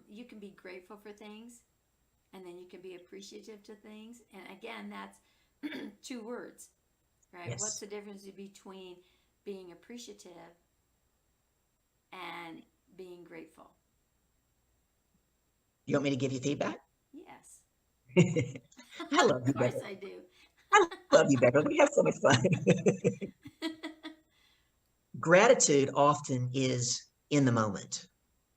B: you can be grateful for things, and then you can be appreciative to things. And again, that's 2 words, right?
C: Yes.
B: What's the difference between being appreciative and being grateful?
C: You want me to give you feedback?
B: Yes.
C: I love you,
B: Of course
C: Beverly.
B: I do.
C: I love you, Beverly. We have so much fun. Gratitude often is in the moment.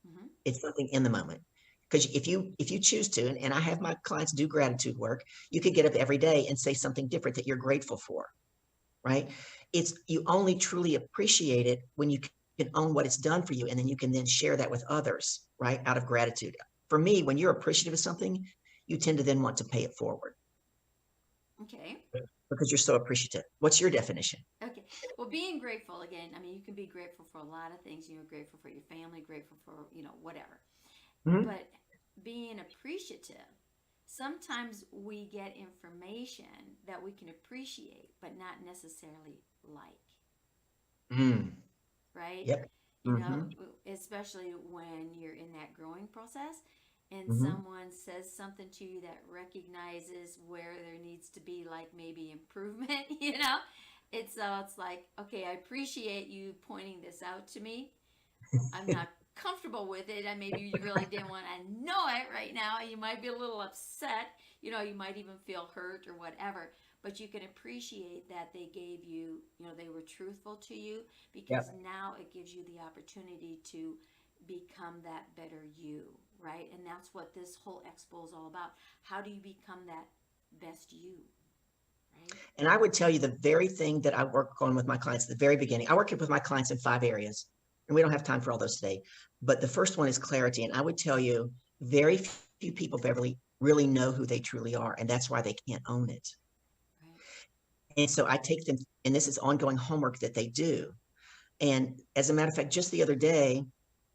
B: Mhm.
C: It's something in the moment. Because if you choose to, and I have my clients do gratitude work, you could get up every day and say something different that you're grateful for, right? It's you only truly appreciate it when you can own what it's done for you, and then you can then share that with others, right? Out of gratitude. For me, when you're appreciative of something, you tend to then want to pay it forward
B: Okay.
C: because you're so appreciative. What's your definition?
B: Okay. Well, being grateful again. I mean, you can be grateful for a lot of things. You know, grateful for your family, grateful for whatever.
C: Mhm.
B: But being appreciative, sometimes we get information that we can appreciate, but not necessarily like.
C: Mm.
B: Right?
C: Yep.
B: You know,
C: Mhm.
B: especially when you're in that growing process and
C: Mhm.
B: someone says something to you that recognizes where there needs to be like maybe improvement, it's like, okay, I appreciate you pointing this out to me. I'm not comfortable with it, and maybe you really didn't want to know it right now. You might be a little upset. You might even feel hurt or whatever. But you can appreciate that they gave you, they were truthful to you, because
C: Yep.
B: now it gives you the opportunity to become that better you, right? And that's what this whole expo is all about. How do you become that best you, right?
C: And I would tell you the very thing that I work on with my clients at the very beginning. I work with my clients in 5 areas, and we don't have time for all those today. But the first one is clarity. And I would tell you, very few people, Beverly, really know who they truly are, and that's why they can't own it.
B: Right.
C: And so I take them, and this is ongoing homework that they do. And as a matter of fact, just the other day,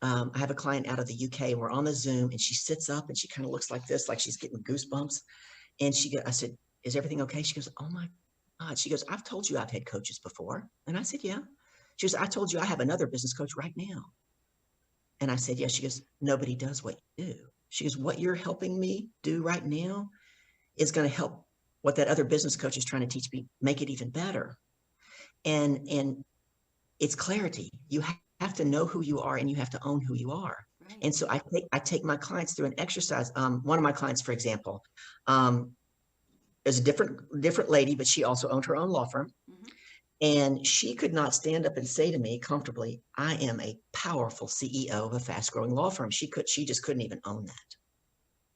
C: I have a client out of the UK, and we're on the Zoom, and she sits up and she kind of looks like this, like she's getting goosebumps. And I said, is everything okay? She goes, oh my God. She goes, I've told you I've had coaches before. And I said, yeah. She goes, I told you I have another business coach right now. And I said, yeah. She goes, nobody does what you do. She goes, what you're helping me do right now is going to help what that other business coach is trying to teach me, make it even better. And it's clarity. You have to know who you are, and you have to own who you are.
B: Right.
C: And so I take my clients through an exercise. One of my clients, for example, is a different lady, but she also owned her own law firm.
B: Mm-hmm.
C: And she could not stand up and say to me comfortably, I am a powerful CEO of a fast growing law firm. She just couldn't even own that.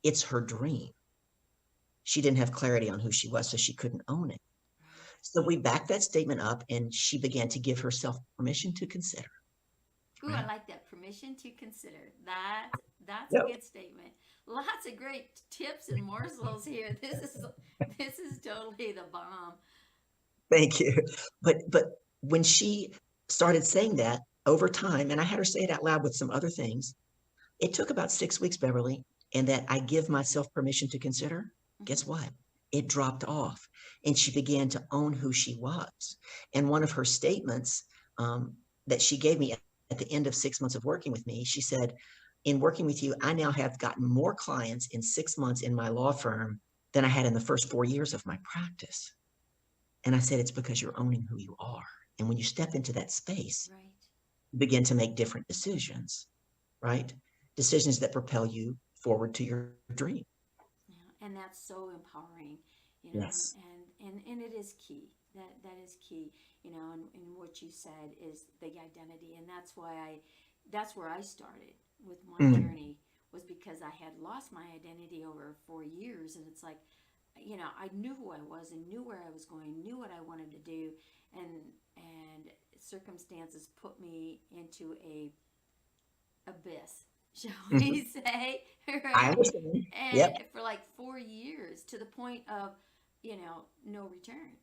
C: It's her dream. She didn't have clarity on who she was, so she couldn't own it.
B: Right.
C: So we backed that statement up, and she began to give herself permission to consider.
B: Ooh, I
C: Right?
B: like that. Permission to consider. That's a
C: Yep.
B: good statement. Lots of great tips and morsels here. This is totally the bomb.
C: Thank you. But when she started saying that over time, and I had her say it out loud with some other things, it took about 6 weeks, Beverly, and that I give myself permission to consider.
B: Mm-hmm.
C: Guess what? It dropped off, and she began to own who she was. And one of her statements that she gave me at the end of 6 months of working with me, she said, in working with you, I now have gotten more clients in 6 months in my law firm than I had in the first 4 years of my practice. And I said, it's because you're owning who you are. And when you step into that space,
B: Right.
C: you begin to make different decisions, right? decisions that propel you forward to your dream.
B: Yeah, and that's so empowering,
C: Yes.
B: and it is key. That is key, and what you said is the identity, and that's where I started with my
C: Mm.
B: journey, was because I had lost my identity over 4 years, and it's like, I knew who I was and knew where I was going, knew what I wanted to do, and circumstances put me into a abyss, shall
C: Mhm.
B: we say,
C: I
B: right?
C: understand.
B: And
C: Yep.
B: for like 4 years, to the point of, no return.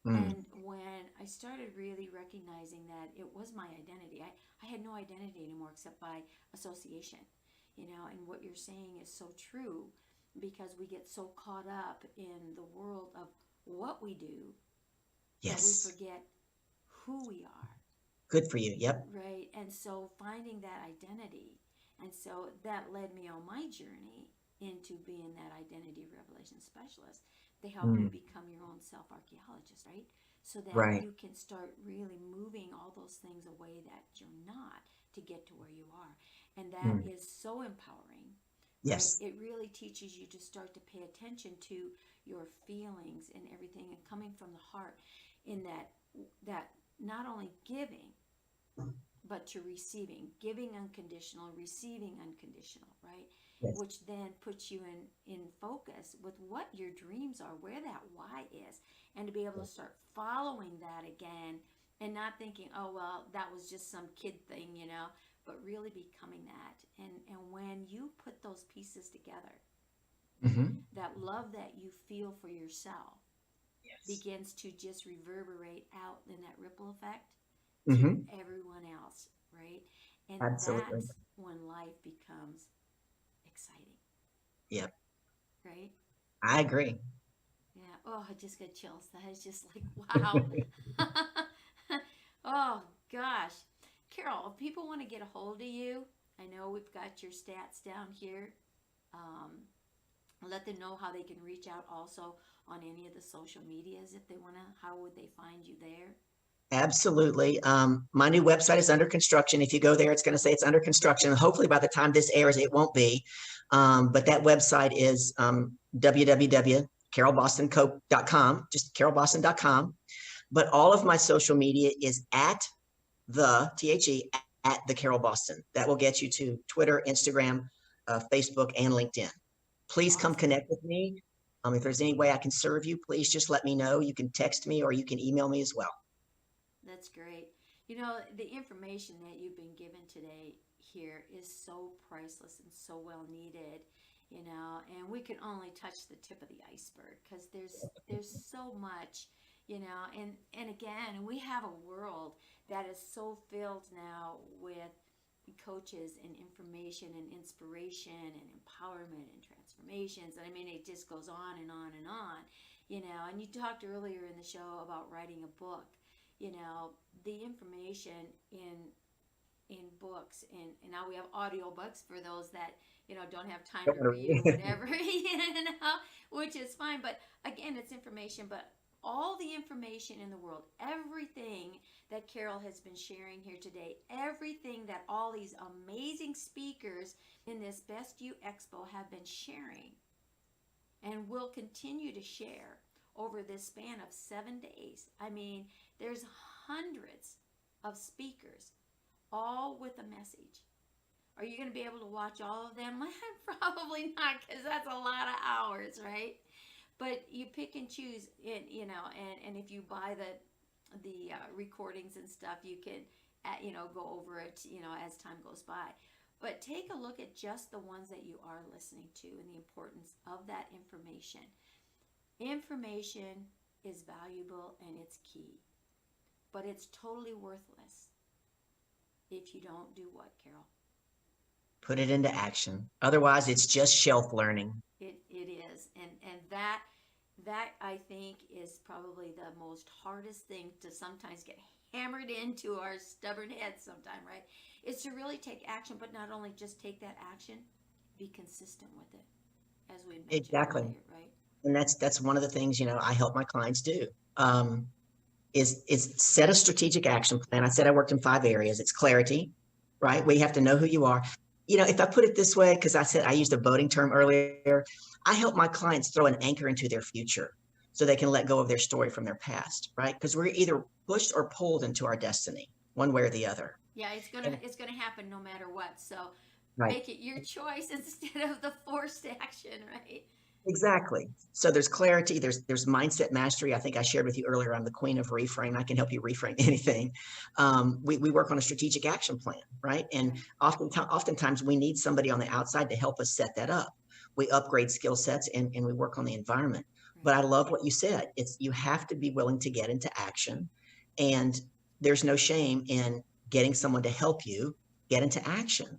C: Mm.
B: And when I started really recognizing that it was my identity, I had no identity anymore except by association, and what you're saying is so true, because we get so caught up in the world of what we do that we
C: Yes.
B: forget who we are.
C: Good for you. Yep.
B: Right. And so finding that identity. And so that led me on my journey into being that identity revelation specialist to help you
C: Mm.
B: become your own self archaeologist, right? So that
C: Right.
B: you can start really moving all those things away that you're not, to get to where you are. And that
C: Mm.
B: is so empowering, right?
C: Yes.
B: It really teaches you to start to pay attention to your feelings and everything, and coming from the heart, in that not only giving but to receiving, giving unconditional, receiving unconditional, right?
C: Yes.
B: Which then puts you in focus with what your dreams are, where that why is, and to be able to start following that again, and not thinking, oh well, that was just some kid thing, but really becoming that. And when you put those pieces together,
C: Hmm.
B: that love that you feel for yourself
C: Yes.
B: begins to just reverberate out in that ripple effect to
C: Hmm.
B: everyone else, right? And
C: Absolutely.
B: that's when life becomes exciting,
C: Yep.
B: right?
C: I agree.
B: Yeah. Oh, I just got chills. That is just like, wow. Oh, gosh. Carol, if people want to get a hold of you, I know we've got your stats down here. Um, let them know how they can reach out also on any of the social medias if they want to. How would they find you there?
C: Absolutely. My new website is under construction. If you go there, it's going to say it's under construction. Hopefully, by the time this airs, it won't be. But that website is www.carolbostonco.com, just carolboston.com. But all of my social media is at the THE at the Carol Boston. That will get you to Twitter, Instagram, Facebook, and LinkedIn. Please come
B: Awesome.
C: connect with me. If there's any way I can serve you, please just let me know. You can text me or you can email me as well.
B: That's great. The information that you've been given today here is so priceless and so well needed, and we can only touch the tip of the iceberg, because there's so much, and again, we have a world that is so filled now with coaches and information and inspiration and empowerment and transformations, and I mean, it just goes on and on and on, and you talked earlier in the show about writing a book. The information in books, and now we have audio books for those that don't have time to read or whatever, which is fine, but again, it's information. But all the information in the world, everything that Carol has been sharing here today, everything that all these amazing speakers in this Best You Expo have been sharing and will continue to share over this span of 7 days. I mean, there's hundreds of speakers, all with a message. Are you going to be able to watch all of them? Probably not, because that's a lot of hours, right? But you pick and choose, and if you buy the recordings and stuff, you can, go over it, as time goes by. But take a look at just the ones that you are listening to, and the importance of that information. Information is valuable and it's key, but it's totally worthless if you don't do what, Carol?
C: Put it into action. Otherwise, it's just shelf learning.
B: It is, and that I think is probably the most hardest thing to sometimes get hammered into our stubborn heads sometime, right? Is to really take action, but not only just take that action, be consistent with it, as we mentioned
C: Exactly.
B: earlier, right?
C: And that's one of the things, I help my clients do. Is set a strategic action plan. I said I worked in 5 areas. It's clarity, right? We have to know who you are. if I put it this way, because I said I used a boating term earlier, I help my clients throw an anchor into their future so they can let go of their story from their past, right? Because we're either pushed or pulled into our destiny, one way or the other.
B: Yeah, it's gonna happen no matter what. So
C: Right.
B: make it your choice instead of the forced action, right?
C: Exactly. So there's clarity, there's mindset mastery. I think I shared with you earlier, I'm the queen of reframe. I can help you reframe anything. We work on a strategic action plan, right? And oftentimes we need somebody on the outside to help us set that up. We upgrade skill sets and we work on the environment. But I love what you said. It's you have to be willing to get into action. And there's no shame in getting someone to help you get into action.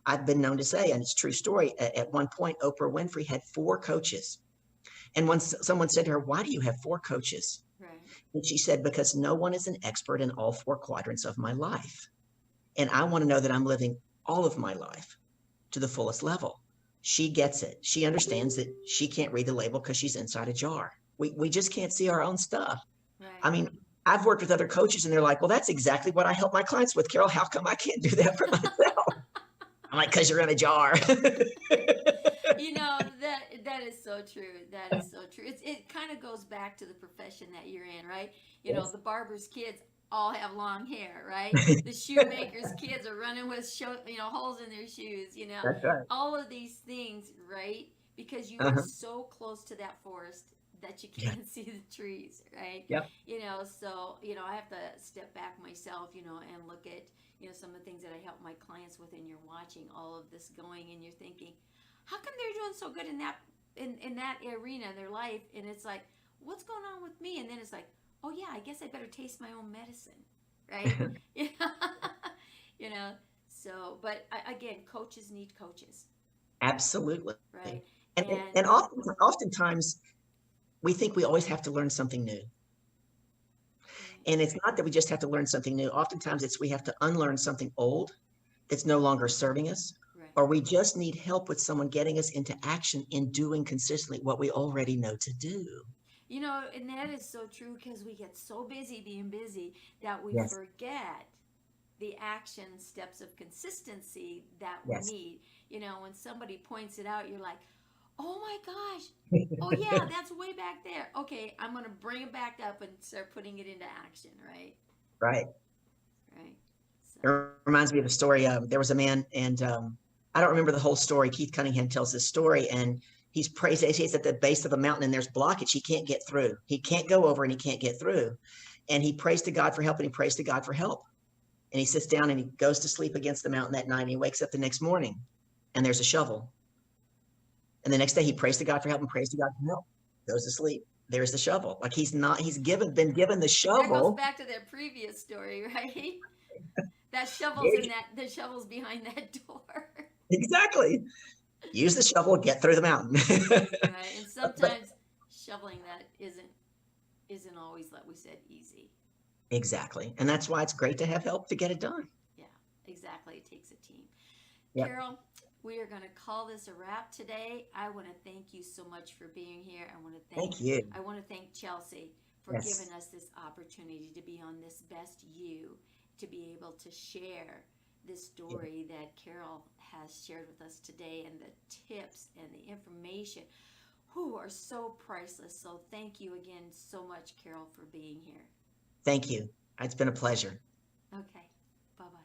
C: I've been known to say, and it's a true story, at one point, Oprah Winfrey had 4 coaches. And when someone said to her, why do you have 4 coaches?
B: Right.
C: And she said, because no one is an expert in all 4 quadrants of my life. And I want to know that I'm living all of my life to the fullest level. She gets it. She understands that she can't read the label because she's inside a jar. We just can't see our own stuff.
B: Right.
C: I mean, I've worked with other coaches and they're like, well, that's exactly what I help my clients with. Carol, how come I can't do that for myself? I'm like, because you're in a jar.
B: That is so true. That is so true. It kind of goes back to the profession that you're in, right?
C: Yes.
B: The barber's kids all have long hair, right? The shoemaker's kids are running with holes in their shoes.
C: That's right.
B: All of these things, right? Because you are so close to that forest that you can't see the trees, right?
C: Yep.
B: So I have to step back myself, and look at some of the things that I help my clients with, and you're watching all of this going and you're thinking, how come they're doing so good in that arena in their life? And it's like, what's going on with me? And then it's like, oh yeah, I guess I better taste my own medicine, right? So, but again, coaches need coaches.
C: Absolutely.
B: Right.
C: And oftentimes we think we always have to learn something new. And it's not that we just have to learn something new. Oftentimes it's we have to unlearn something old that's no longer serving us,
B: right.
C: Or we just need help with someone getting us into action in doing consistently what we already know to do.
B: And that is so true, because we get so busy being busy that we forget the action steps of consistency that we need. When somebody points it out, you're like, oh my gosh, oh yeah, that's way back there. Okay, I'm going to bring it back up and start putting it into action, right?
C: Right.
B: So.
C: It reminds me of a story. There was a man, and I don't remember the whole story. Keith Cunningham tells this story, and he's at the base of a mountain, and there's blockage. He can't get through. He can't go over, and he can't get through. And he prays to God for help, and he prays to God for help. And he sits down, and he goes to sleep against the mountain that night, and he wakes up the next morning, and there's a shovel. And the next day he prays to God for help and prays to God for help. Goes to sleep. There's the shovel. Like he's been given the shovel.
B: That goes back to that previous story, right? That shovel's the shovel's behind that door.
C: Exactly. Use the shovel, get through the mountain.
B: Right. And sometimes shoveling that isn't always, like we said, easy.
C: Exactly. And that's why it's great to have help to get it done.
B: Yeah, exactly. It takes a team.
C: Yep.
B: Carol, we are going to call this a wrap today. I want to thank you so much for being here. I want to thank Chelsea for giving us this opportunity to be on this Best You, to be able to share this story that Carol has shared with us today, and the tips and the information are so priceless. So thank you again so much, Carol, for being here.
C: Thank you. It's been a pleasure.
B: Okay. Bye-bye.